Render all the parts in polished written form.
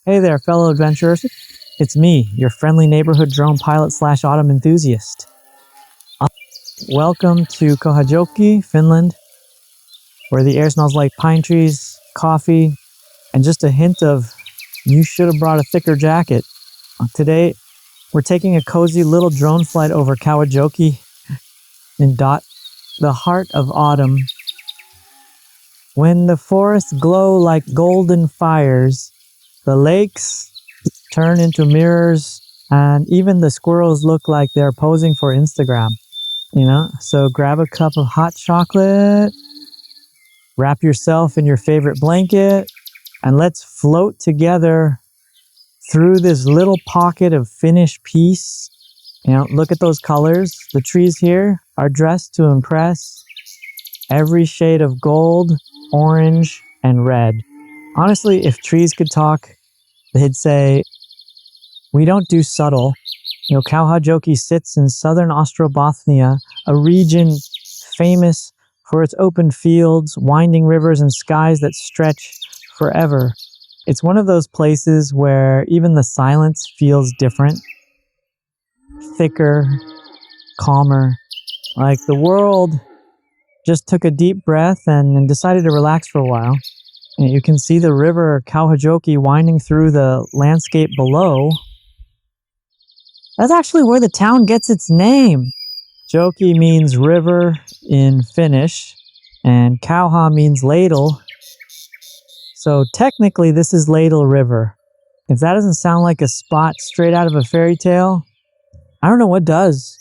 Hey there, fellow adventurers. It's me, your friendly neighborhood drone pilot / autumn enthusiast. Welcome to Kauhajoki, Finland, where the air smells like pine trees, coffee, and just a hint of you should have brought a thicker jacket. Today, we're taking a cozy little drone flight over Kauhajoki in the heart of autumn. When the forests glow like golden fires, the lakes turn into mirrors, and even the squirrels look like they're posing for Instagram. So grab a cup of hot chocolate, wrap yourself in your favorite blanket, and let's float together through this little pocket of Finnish peace. Look at those colors. The trees here are dressed to impress. Every shade of gold, orange, and red. Honestly, if trees could talk, they'd say, we don't do subtle. Kauhajoki sits in southern Ostrobothnia, a region famous for its open fields, winding rivers, and skies that stretch forever. It's one of those places where even the silence feels different, thicker, calmer, like the world just took a deep breath and decided to relax for a while. And you can see the river Kauhajoki winding through the landscape below. That's actually where the town gets its name. Joki means river in Finnish, and Kauha means ladle. So technically this is Ladle River. If that doesn't sound like a spot straight out of a fairy tale, I don't know what does.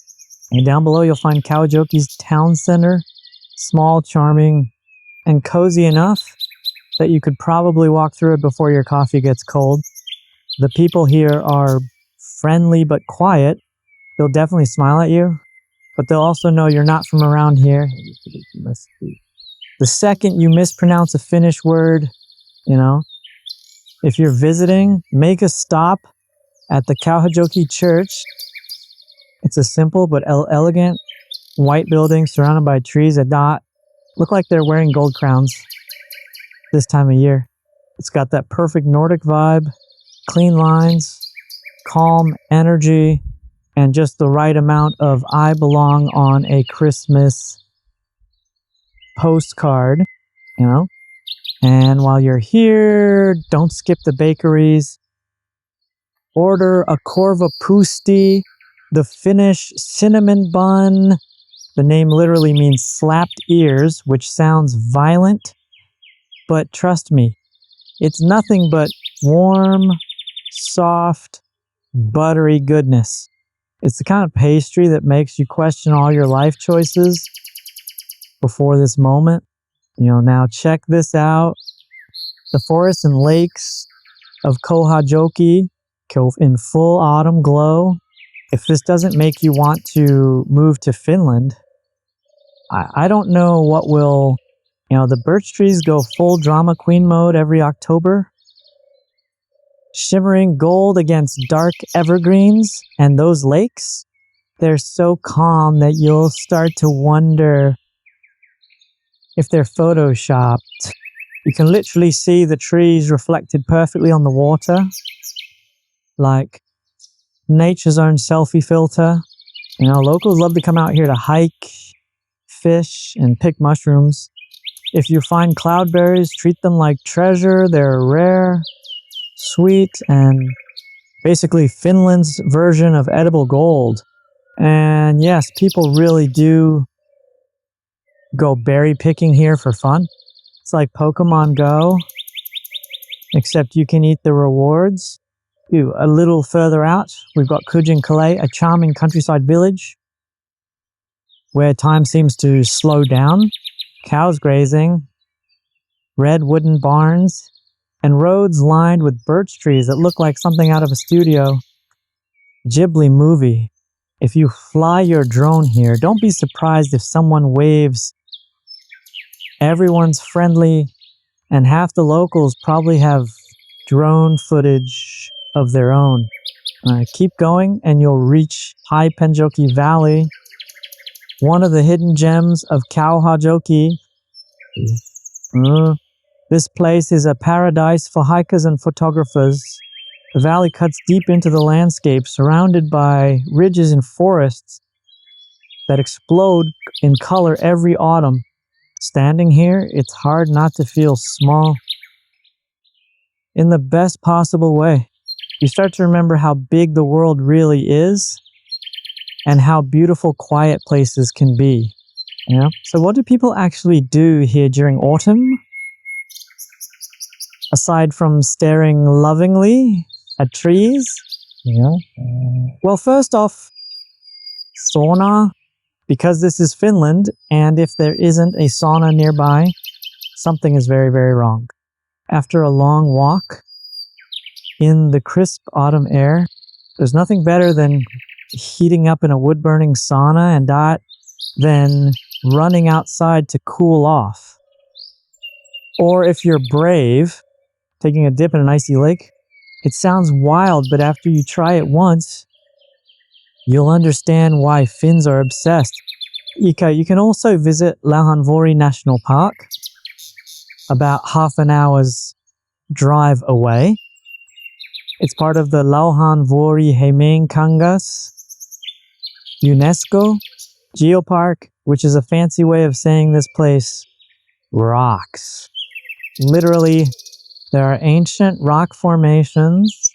And down below you'll find Kauhajoki's town center, small, charming, and cozy enough that you could probably walk through it before your coffee gets cold. The people here are friendly but quiet. They'll definitely smile at you, but they'll also know you're not from around here. The second you mispronounce a Finnish word, if you're visiting, make a stop at the Kauhajoki church. It's a simple but elegant white building surrounded by trees that look like they're wearing gold crowns this time of year. It's got that perfect Nordic vibe, clean lines, calm energy, and just the right amount of I belong on a Christmas postcard, And while you're here, don't skip the bakeries. Order a korvapusti, the Finnish cinnamon bun. The name literally means slapped ears, which sounds violent. But trust me, it's nothing but warm, soft, buttery goodness. It's the kind of pastry that makes you question all your life choices before this moment. Now check this out. The forests and lakes of Kauhajoki in full autumn glow. If this doesn't make you want to move to Finland, I don't know what will. The birch trees go full drama queen mode every October. Shimmering gold against dark evergreens, and those lakes, they're so calm that you'll start to wonder if they're photoshopped. You can literally see the trees reflected perfectly on the water, like nature's own selfie filter. Locals love to come out here to hike, fish, and pick mushrooms. If you find cloudberries, treat them like treasure. They're rare, sweet, and basically Finland's version of edible gold. And yes, people really do go berry picking here for fun. It's like Pokemon Go, except you can eat the rewards. A little further out, we've got Kujinkalei, a charming countryside village where time seems to slow down. Cows grazing, red wooden barns, and roads lined with birch trees that look like something out of a Studio Ghibli movie. If you fly your drone here, don't be surprised if someone waves. Everyone's friendly, and half the locals probably have drone footage of their own. Keep going and you'll reach High Penjoki Valley, one of the hidden gems of Kauhajoki. This place is a paradise for hikers and photographers. The valley cuts deep into the landscape, surrounded by ridges and forests that explode in color every autumn. Standing here, it's hard not to feel small in the best possible way. You start to remember how big the world really is and how beautiful quiet places can be. Yeah. So what do people actually do here during autumn? Aside from staring lovingly at trees? Yeah. Well, first off, sauna, because this is Finland, and if there isn't a sauna nearby, something is very, very wrong. After a long walk in the crisp autumn air, there's nothing better than heating up in a wood-burning sauna and then running outside to cool off. Or if you're brave, taking a dip in an icy lake. It sounds wild, but after you try it once, you'll understand why Finns are obsessed. Ika, you can also visit Lauhanvuori National Park, about half an hour's drive away. It's part of the Lauhanvuori Heimeinkangas UNESCO Geopark, which is a fancy way of saying this place rocks. Literally, there are ancient rock formations